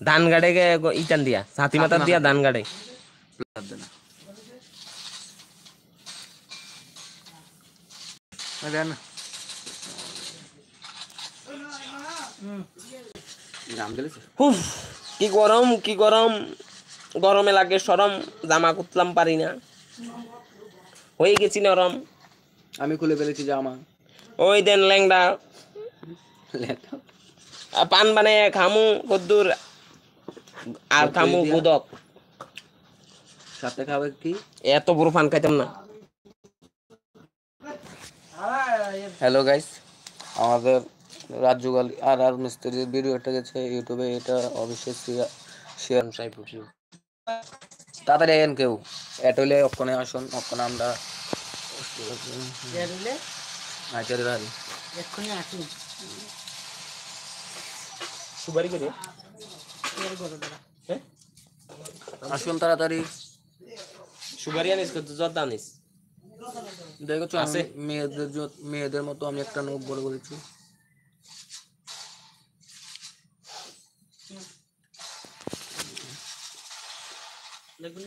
ধান গাড়ে ইটান দিয়া ছাতি মাথার দিয়া ধান গাড়ে দেন হুফ কি গরম কি গরম গরমে লাগে সরম জামা কুতলাম পারি না হয়ে গেছি নরম আমি খুলে ফেলেছি জামা ওই দেন ল্যাংডা পান বানায় খামু কদ্দুর আর খামু গুদক সাথে খাবে কি এত বড় পান খাইতাম না হ্যালো গাইস আমাদের রাজুগাল আর মিস্ত্রির ভিডিওটা গেছে ইউটিউবে এটা অবশ্যই শেয়ার তাড়াতাড়ি এন কেউ এটলে অক্ষণে আসুন অক্ষণে আমরা সুপারি করে আসুন তাড়াতাড়ি সুপারি আনিস কত জর্দা আনিস দেখেছো আছে মেয়েদের মতো আমি একটা নোট বড় করেছি দেখুন